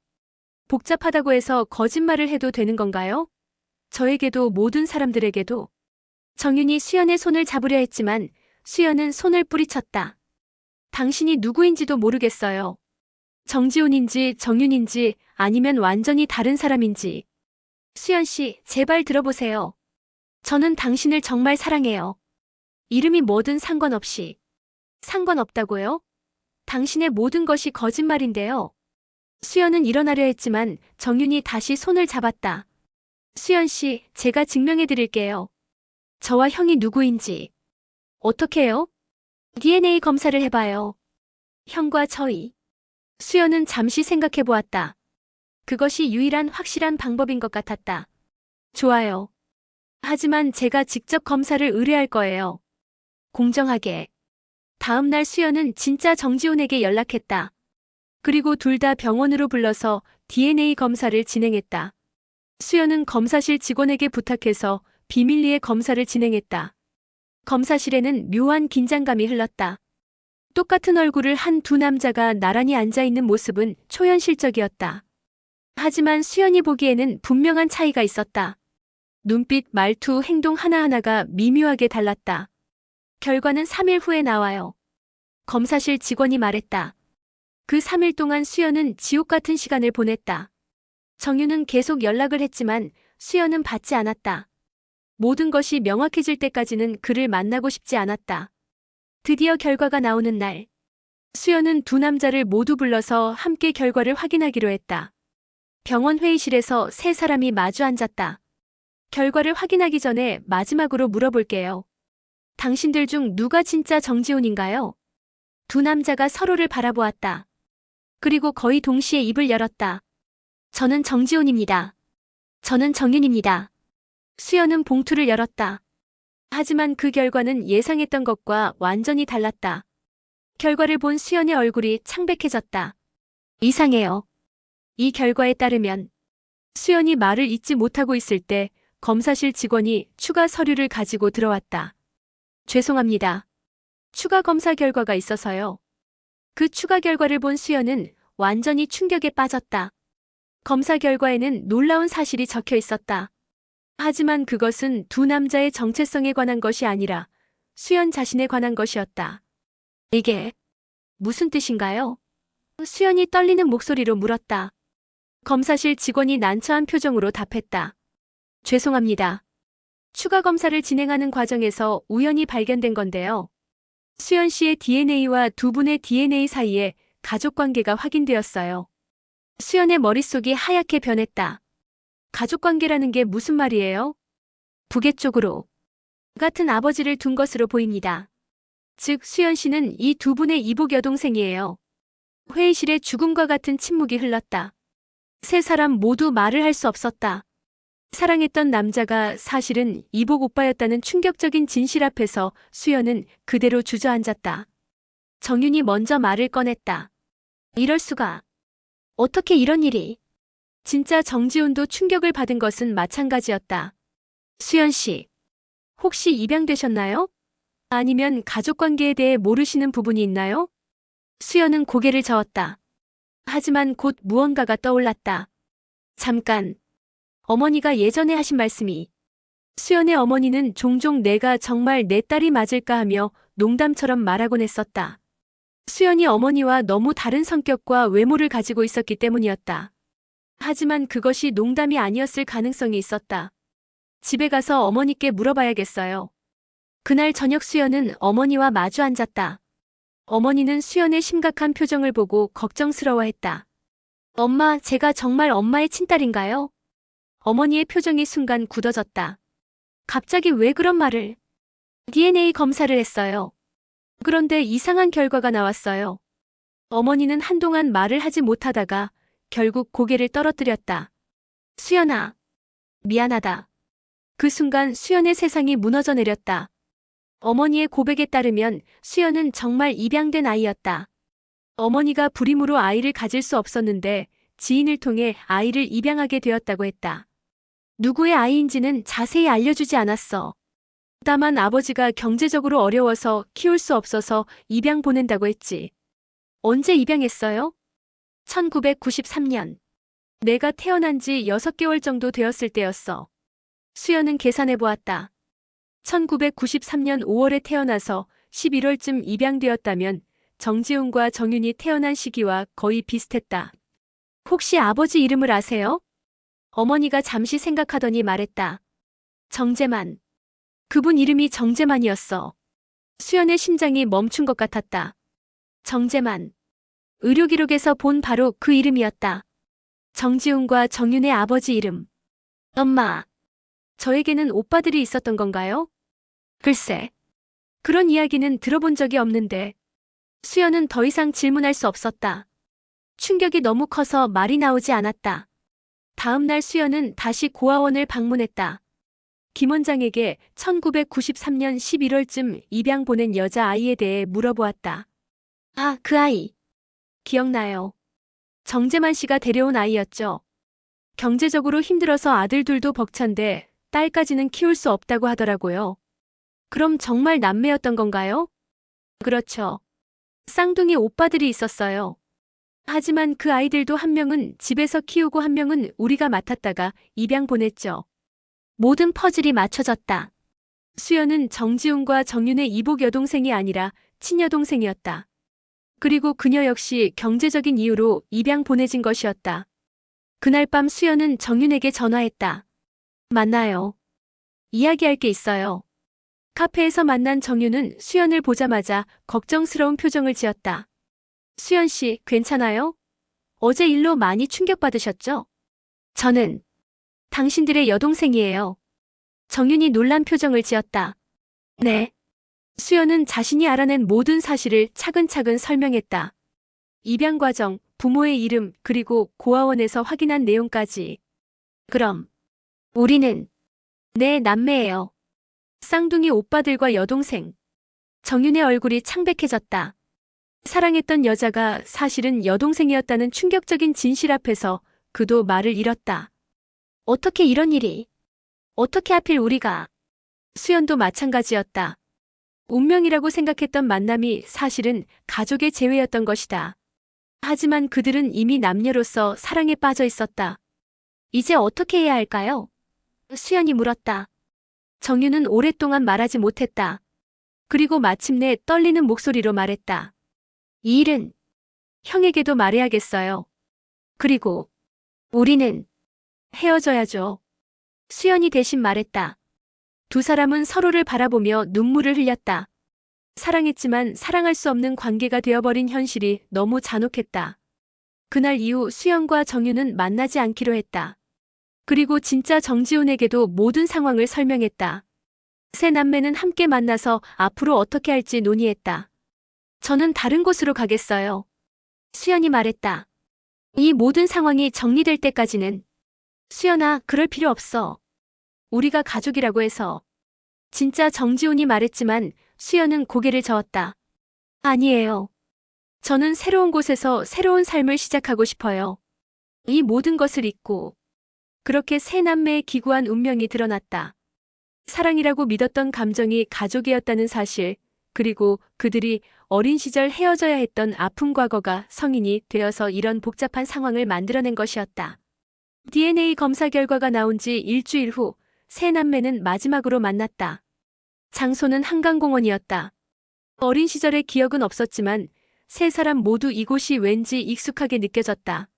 복잡하다고 해서 거짓말을 해도 되는 건가요? 저에게도 모든 사람들에게도. 정윤이 수연의 손을 잡으려 했지만 수연은 손을 뿌리쳤다. 당신이 누구인지도 모르겠어요. 정지훈인지 정윤인지 아니면 완전히 다른 사람인지. 수연 씨, 제발 들어보세요. 저는 당신을 정말 사랑해요. 이름이 뭐든 상관없이. 상관없다고요? 당신의 모든 것이 거짓말인데요. 수연은 일어나려 했지만 정윤이 다시 손을 잡았다. 수연 씨, 제가 증명해 드릴게요. 저와 형이 누구인지. 어떻게 해요? DNA 검사를 해봐요. 형과 저희. 수연은 잠시 생각해 보았다. 그것이 유일한 확실한 방법인 것 같았다. 좋아요. 하지만 제가 직접 검사를 의뢰할 거예요. 공정하게. 다음 날 수연은 진짜 정지훈에게 연락했다. 그리고 둘 다 병원으로 불러서 DNA 검사를 진행했다. 수연은 검사실 직원에게 부탁해서 비밀리에 검사를 진행했다. 검사실에는 묘한 긴장감이 흘렀다. 똑같은 얼굴을 한 두 남자가 나란히 앉아있는 모습은 초현실적이었다. 하지만 수연이 보기에는 분명한 차이가 있었다. 눈빛, 말투, 행동 하나하나가 미묘하게 달랐다. 결과는 3일 후에 나와요. 검사실 직원이 말했다. 그 3일 동안 수연은 지옥 같은 시간을 보냈다. 정윤은 계속 연락을 했지만 수연은 받지 않았다. 모든 것이 명확해질 때까지는 그를 만나고 싶지 않았다. 드디어 결과가 나오는 날. 수연은 두 남자를 모두 불러서 함께 결과를 확인하기로 했다. 병원 회의실에서 세 사람이 마주 앉았다. 결과를 확인하기 전에 마지막으로 물어볼게요. 당신들 중 누가 진짜 정지훈인가요? 두 남자가 서로를 바라보았다. 그리고 거의 동시에 입을 열었다. 저는 정지훈입니다. 저는 정윤입니다. 수연은 봉투를 열었다. 하지만 그 결과는 예상했던 것과 완전히 달랐다. 결과를 본 수연의 얼굴이 창백해졌다. 이상해요. 이 결과에 따르면 수연이 말을 잇지 못하고 있을 때 검사실 직원이 추가 서류를 가지고 들어왔다. 죄송합니다. 추가 검사 결과가 있어서요. 그 추가 결과를 본 수연은 완전히 충격에 빠졌다. 검사 결과에는 놀라운 사실이 적혀 있었다. 하지만 그것은 두 남자의 정체성에 관한 것이 아니라 수연 자신에 관한 것이었다. 이게 무슨 뜻인가요? 수연이 떨리는 목소리로 물었다. 검사실 직원이 난처한 표정으로 답했다. 죄송합니다. 추가 검사를 진행하는 과정에서 우연히 발견된 건데요. 수연 씨의 DNA와 두 분의 DNA 사이에 가족 관계가 확인되었어요. 수연의 머릿속이 하얗게 변했다. 가족 관계라는 게 무슨 말이에요? 부계 쪽으로 같은 아버지를 둔 것으로 보입니다. 즉 수연 씨는 이 두 분의 이복 여동생이에요. 회의실에 죽음과 같은 침묵이 흘렀다. 세 사람 모두 말을 할 수 없었다. 사랑했던 남자가 사실은 이복 오빠였다는 충격적인 진실 앞에서 수연은 그대로 주저앉았다. 정윤이 먼저 말을 꺼냈다. 이럴 수가. 어떻게 이런 일이. 진짜 정지훈도 충격을 받은 것은 마찬가지였다. 수연 씨, 혹시 입양되셨나요? 아니면 가족관계에 대해 모르시는 부분이 있나요? 수연은 고개를 저었다. 하지만 곧 무언가가 떠올랐다. 잠깐. 어머니가 예전에 하신 말씀이. 수연의 어머니는 종종 내가 정말 내 딸이 맞을까 하며 농담처럼 말하곤 했었다. 수연이 어머니와 너무 다른 성격과 외모를 가지고 있었기 때문이었다. 하지만 그것이 농담이 아니었을 가능성이 있었다. 집에 가서 어머니께 물어봐야겠어요. 그날 저녁 수연은 어머니와 마주 앉았다. 어머니는 수연의 심각한 표정을 보고 걱정스러워했다. 엄마, 제가 정말 엄마의 친딸인가요? 어머니의 표정이 순간 굳어졌다. 갑자기 왜 그런 말을? DNA 검사를 했어요. 그런데 이상한 결과가 나왔어요. 어머니는 한동안 말을 하지 못하다가 결국 고개를 떨어뜨렸다. 수연아, 미안하다. 그 순간 수연의 세상이 무너져 내렸다. 어머니의 고백에 따르면 수연은 정말 입양된 아이였다. 어머니가 불임으로 아이를 가질 수 없었는데 지인을 통해 아이를 입양하게 되었다고 했다. 누구의 아이인지는 자세히 알려주지 않았어. 다만 아버지가 경제적으로 어려워서 키울 수 없어서 입양 보낸다고 했지. 언제 입양했어요? 1993년. 내가 태어난 지 6개월 정도 되었을 때였어. 수연은 계산해 보았다. 1993년 5월에 태어나서 11월쯤 입양되었다면 정지훈과 정윤이 태어난 시기와 거의 비슷했다. 혹시 아버지 이름을 아세요? 어머니가 잠시 생각하더니 말했다. 정재만. 그분 이름이 정재만이었어. 수연의 심장이 멈춘 것 같았다. 정재만. 의료기록에서 본 바로 그 이름이었다. 정지훈과 정윤의 아버지 이름. 엄마. 저에게는 오빠들이 있었던 건가요? 글쎄. 그런 이야기는 들어본 적이 없는데. 수연은 더 이상 질문할 수 없었다. 충격이 너무 커서 말이 나오지 않았다. 다음 날 수연은 다시 고아원을 방문했다. 김 원장에게 1993년 11월쯤 입양 보낸 여자아이에 대해 물어보았다. 아, 그 아이. 기억나요. 정재만 씨가 데려온 아이였죠. 경제적으로 힘들어서 아들 둘도 벅찬데 딸까지는 키울 수 없다고 하더라고요. 그럼 정말 남매였던 건가요? 그렇죠. 쌍둥이 오빠들이 있었어요. 하지만 그 아이들도 한 명은 집에서 키우고 한 명은 우리가 맡았다가 입양 보냈죠. 모든 퍼즐이 맞춰졌다. 수연은 정지훈과 정윤의 이복 여동생이 아니라 친여동생이었다. 그리고 그녀 역시 경제적인 이유로 입양 보내진 것이었다. 그날 밤 수연은 정윤에게 전화했다. 만나요. 이야기할 게 있어요. 카페에서 만난 정윤은 수연을 보자마자 걱정스러운 표정을 지었다. 수연 씨, 괜찮아요? 어제 일로 많이 충격받으셨죠? 저는 당신들의 여동생이에요. 정윤이 놀란 표정을 지었다. 네. 수연은 자신이 알아낸 모든 사실을 차근차근 설명했다. 입양 과정, 부모의 이름, 그리고 고아원에서 확인한 내용까지. 그럼 우리는 내 남매예요. 쌍둥이 오빠들과 여동생. 정윤의 얼굴이 창백해졌다. 사랑했던 여자가 사실은 여동생이었다는 충격적인 진실 앞에서 그도 말을 잃었다. 어떻게 이런 일이? 어떻게 하필 우리가? 수연도 마찬가지였다. 운명이라고 생각했던 만남이 사실은 가족의 재회였던 것이다. 하지만 그들은 이미 남녀로서 사랑에 빠져 있었다. 이제 어떻게 해야 할까요? 수연이 물었다. 정윤은 오랫동안 말하지 못했다. 그리고 마침내 떨리는 목소리로 말했다. 이 일은 형에게도 말해야겠어요. 그리고 우리는 헤어져야죠. 수연이 대신 말했다. 두 사람은 서로를 바라보며 눈물을 흘렸다. 사랑했지만 사랑할 수 없는 관계가 되어버린 현실이 너무 잔혹했다. 그날 이후 수연과 정윤은 만나지 않기로 했다. 그리고 진짜 정지훈에게도 모든 상황을 설명했다. 세 남매는 함께 만나서 앞으로 어떻게 할지 논의했다. 저는 다른 곳으로 가겠어요. 수연이 말했다. 이 모든 상황이 정리될 때까지는. 수연아, 그럴 필요 없어. 우리가 가족이라고 해서. 진짜 정지훈이 말했지만 수연은 고개를 저었다. 아니에요. 저는 새로운 곳에서 새로운 삶을 시작하고 싶어요. 이 모든 것을 잊고. 그렇게 세 남매의 기구한 운명이 드러났다. 사랑이라고 믿었던 감정이 가족이었다는 사실, 그리고 그들이 어린 시절 헤어져야 했던 아픈 과거가 성인이 되어서 이런 복잡한 상황을 만들어낸 것이었다. DNA 검사 결과가 나온 지 일주일 후 세 남매는 마지막으로 만났다. 장소는 한강공원이었다. 어린 시절의 기억은 없었지만 세 사람 모두 이곳이 왠지 익숙하게 느껴졌다.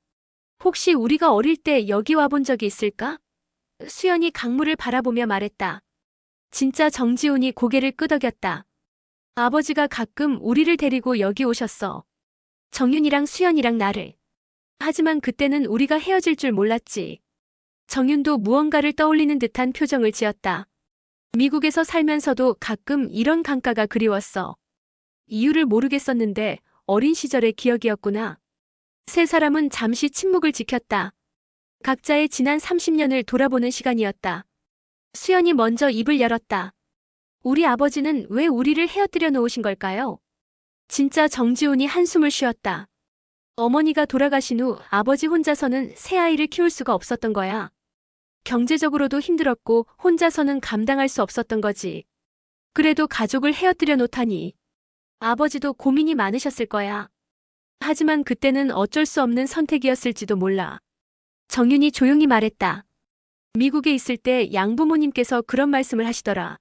혹시 우리가 어릴 때 여기 와본 적이 있을까? 수연이 강물을 바라보며 말했다. 진짜 정지훈이 고개를 끄덕였다. 아버지가 가끔 우리를 데리고 여기 오셨어. 정윤이랑 수연이랑 나를. 하지만 그때는 우리가 헤어질 줄 몰랐지. 정윤도 무언가를 떠올리는 듯한 표정을 지었다. 미국에서 살면서도 가끔 이런 강가가 그리웠어. 이유를 모르겠었는데 어린 시절의 기억이었구나. 세 사람은 잠시 침묵을 지켰다. 각자의 지난 30년을 돌아보는 시간이었다. 수연이 먼저 입을 열었다. 우리 아버지는 왜 우리를 헤어뜨려 놓으신 걸까요? 진짜 정지훈이 한숨을 쉬었다. 어머니가 돌아가신 후 아버지 혼자서는 새 아이를 키울 수가 없었던 거야. 경제적으로도 힘들었고 혼자서는 감당할 수 없었던 거지. 그래도 가족을 헤어뜨려 놓다니. 아버지도 고민이 많으셨을 거야. 하지만 그때는 어쩔 수 없는 선택이었을지도 몰라. 정윤이 조용히 말했다. 미국에 있을 때 양부모님께서 그런 말씀을 하시더라.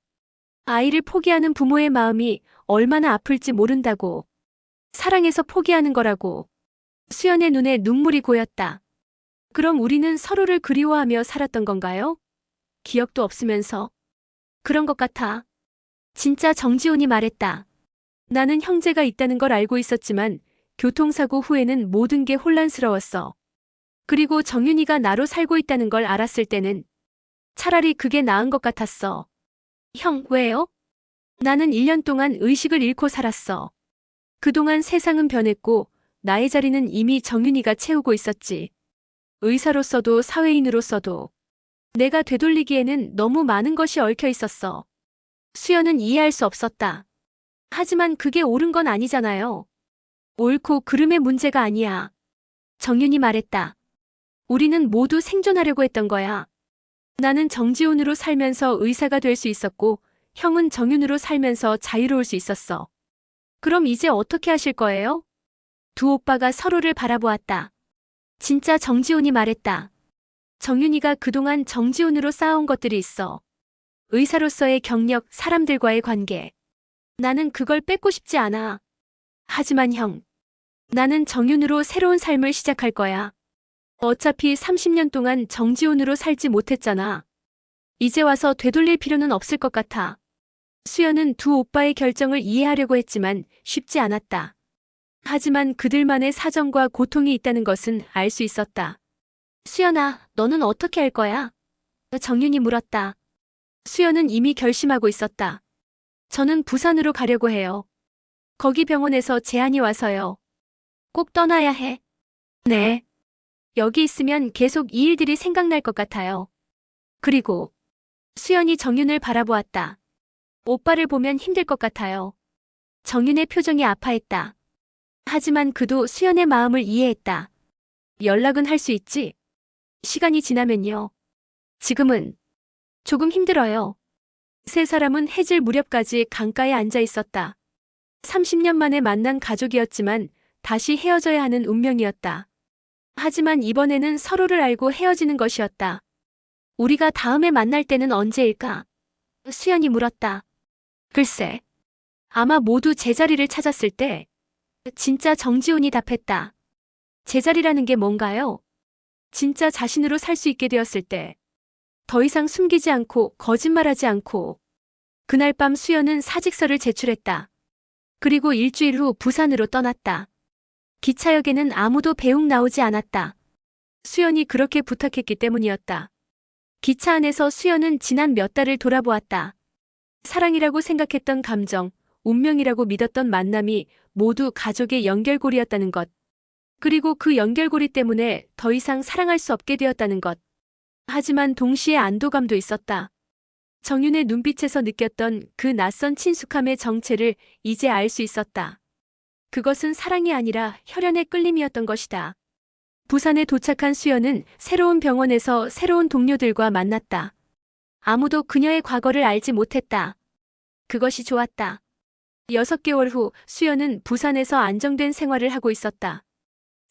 아이를 포기하는 부모의 마음이 얼마나 아플지 모른다고. 사랑해서 포기하는 거라고. 수연의 눈에 눈물이 고였다. 그럼 우리는 서로를 그리워하며 살았던 건가요? 기억도 없으면서. 그런 것 같아. 진짜 정지훈이 말했다. 나는 형제가 있다는 걸 알고 있었지만 교통사고 후에는 모든 게 혼란스러웠어. 그리고 정윤이가 나로 살고 있다는 걸 알았을 때는 차라리 그게 나은 것 같았어. 형, 왜요? 나는 1년 동안 의식을 잃고 살았어. 그동안 세상은 변했고 나의 자리는 이미 정윤이가 채우고 있었지. 의사로서도 사회인으로서도. 내가 되돌리기에는 너무 많은 것이 얽혀 있었어. 수연은 이해할 수 없었다. 하지만 그게 옳은 건 아니잖아요. 옳고 그름의 문제가 아니야. 정윤이 말했다. 우리는 모두 생존하려고 했던 거야. 나는 정지훈으로 살면서 의사가 될 수 있었고 형은 정윤으로 살면서 자유로울 수 있었어. 그럼 이제 어떻게 하실 거예요? 두 오빠가 서로를 바라보았다. 진짜 정지훈이 말했다. 정윤이가 그동안 정지훈으로 쌓아온 것들이 있어. 의사로서의 경력, 사람들과의 관계. 나는 그걸 뺏고 싶지 않아. 하지만 형, 나는 정윤으로 새로운 삶을 시작할 거야. 어차피 30년 동안 정지훈으로 살지 못했잖아. 이제 와서 되돌릴 필요는 없을 것 같아. 수연은 두 오빠의 결정을 이해하려고 했지만 쉽지 않았다. 하지만 그들만의 사정과 고통이 있다는 것은 알 수 있었다. 수연아, 너는 어떻게 할 거야? 정윤이 물었다. 수연은 이미 결심하고 있었다. 저는 부산으로 가려고 해요. 거기 병원에서 제안이 와서요. 꼭 떠나야 해. 네. 여기 있으면 계속 이 일들이 생각날 것 같아요. 그리고 수연이 정윤을 바라보았다. 오빠를 보면 힘들 것 같아요. 정윤의 표정이 아파했다. 하지만 그도 수연의 마음을 이해했다. 연락은 할 수 있지? 시간이 지나면요. 지금은 조금 힘들어요. 세 사람은 해질 무렵까지 강가에 앉아 있었다. 30년 만에 만난 가족이었지만 다시 헤어져야 하는 운명이었다. 하지만 이번에는 서로를 알고 헤어지는 것이었다. 우리가 다음에 만날 때는 언제일까? 수연이 물었다. 글쎄, 아마 모두 제자리를 찾았을 때. 진짜 정지훈이 답했다. 제자리라는 게 뭔가요? 진짜 자신으로 살 수 있게 되었을 때. 더 이상 숨기지 않고 거짓말하지 않고. 그날 밤 수연은 사직서를 제출했다. 그리고 일주일 후 부산으로 떠났다. 기차역에는 아무도 배웅 나오지 않았다. 수연이 그렇게 부탁했기 때문이었다. 기차 안에서 수연은 지난 몇 달을 돌아보았다. 사랑이라고 생각했던 감정, 운명이라고 믿었던 만남이 모두 가족의 연결고리였다는 것. 그리고 그 연결고리 때문에 더 이상 사랑할 수 없게 되었다는 것. 하지만 동시에 안도감도 있었다. 정윤의 눈빛에서 느꼈던 그 낯선 친숙함의 정체를 이제 알 수 있었다. 그것은 사랑이 아니라 혈연의 끌림이었던 것이다. 부산에 도착한 수연은 새로운 병원에서 새로운 동료들과 만났다. 아무도 그녀의 과거를 알지 못했다. 그것이 좋았다. 6개월 후 수연은 부산에서 안정된 생활을 하고 있었다.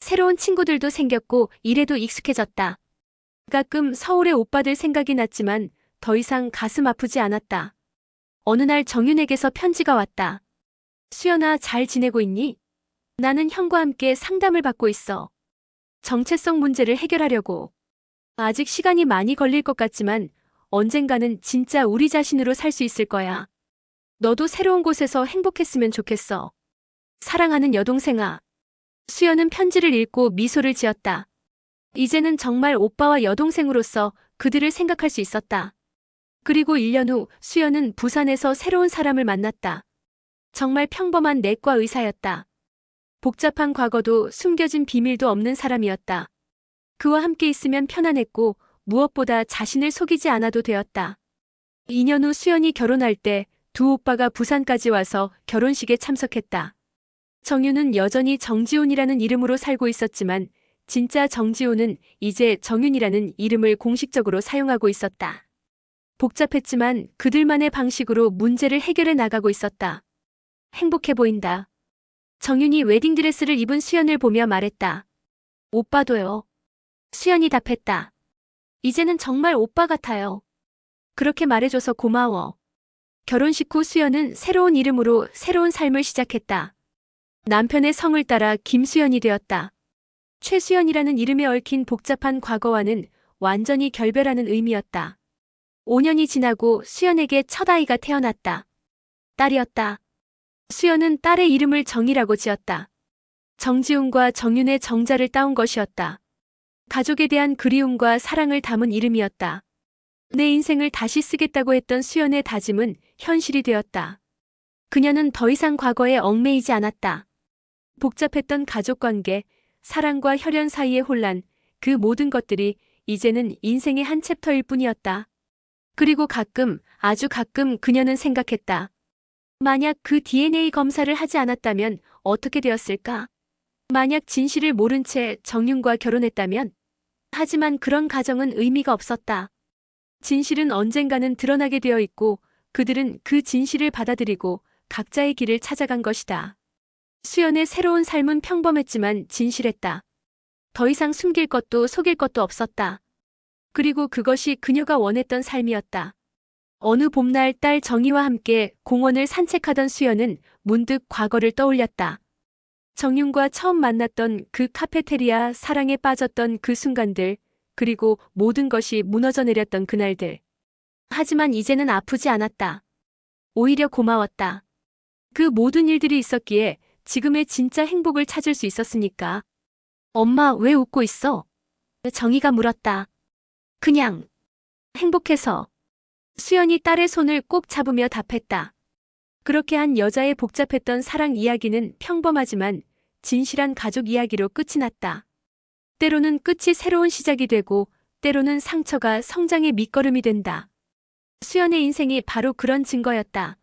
새로운 친구들도 생겼고 일에도 익숙해졌다. 가끔 서울의 오빠들 생각이 났지만 더 이상 가슴 아프지 않았다. 어느 날 정윤에게서 편지가 왔다. 수연아, 잘 지내고 있니? 나는 형과 함께 상담을 받고 있어. 정체성 문제를 해결하려고. 아직 시간이 많이 걸릴 것 같지만 언젠가는 진짜 우리 자신으로 살 수 있을 거야. 너도 새로운 곳에서 행복했으면 좋겠어. 사랑하는 여동생아. 수연은 편지를 읽고 미소를 지었다. 이제는 정말 오빠와 여동생으로서 그들을 생각할 수 있었다. 그리고 1년 후 수연은 부산에서 새로운 사람을 만났다. 정말 평범한 내과 의사였다. 복잡한 과거도 숨겨진 비밀도 없는 사람이었다. 그와 함께 있으면 편안했고 무엇보다 자신을 속이지 않아도 되었다. 2년 후 수연이 결혼할 때 두 오빠가 부산까지 와서 결혼식에 참석했다. 정윤은 여전히 정지훈이라는 이름으로 살고 있었지만 진짜 정지훈은 이제 정윤이라는 이름을 공식적으로 사용하고 있었다. 복잡했지만 그들만의 방식으로 문제를 해결해 나가고 있었다. 행복해 보인다. 정윤이 웨딩드레스를 입은 수연을 보며 말했다. 오빠도요. 수연이 답했다. 이제는 정말 오빠 같아요. 그렇게 말해줘서 고마워. 결혼식 후 수연은 새로운 이름으로 새로운 삶을 시작했다. 남편의 성을 따라 김수연이 되었다. 최수연이라는 이름에 얽힌 복잡한 과거와는 완전히 결별하는 의미였다. 5년이 지나고 수연에게 첫 아이가 태어났다. 딸이었다. 수연은 딸의 이름을 정이라고 지었다. 정지훈과 정윤의 정자를 따온 것이었다. 가족에 대한 그리움과 사랑을 담은 이름이었다. 내 인생을 다시 쓰겠다고 했던 수연의 다짐은 현실이 되었다. 그녀는 더 이상 과거에 얽매이지 않았다. 복잡했던 가족관계, 사랑과 혈연 사이의 혼란, 그 모든 것들이 이제는 인생의 한 챕터일 뿐이었다. 그리고 가끔, 아주 가끔 그녀는 생각했다. 만약 그 DNA 검사를 하지 않았다면 어떻게 되었을까? 만약 진실을 모른 채 정윤과 결혼했다면? 하지만 그런 가정은 의미가 없었다. 진실은 언젠가는 드러나게 되어 있고 그들은 그 진실을 받아들이고 각자의 길을 찾아간 것이다. 수연의 새로운 삶은 평범했지만 진실했다. 더 이상 숨길 것도 속일 것도 없었다. 그리고 그것이 그녀가 원했던 삶이었다. 어느 봄날 딸 정희와 함께 공원을 산책하던 수연은 문득 과거를 떠올렸다. 정윤과 처음 만났던 그 카페테리아, 사랑에 빠졌던 그 순간들, 그리고 모든 것이 무너져 내렸던 그날들. 하지만 이제는 아프지 않았다. 오히려 고마웠다. 그 모든 일들이 있었기에 지금의 진짜 행복을 찾을 수 있었으니까. 엄마, 왜 웃고 있어? 정희가 물었다. 그냥 행복해서. 수연이 딸의 손을 꼭 잡으며 답했다. 그렇게 한 여자의 복잡했던 사랑 이야기는 평범하지만 진실한 가족 이야기로 끝이 났다. 때로는 끝이 새로운 시작이 되고 때로는 상처가 성장의 밑거름이 된다. 수연의 인생이 바로 그런 증거였다.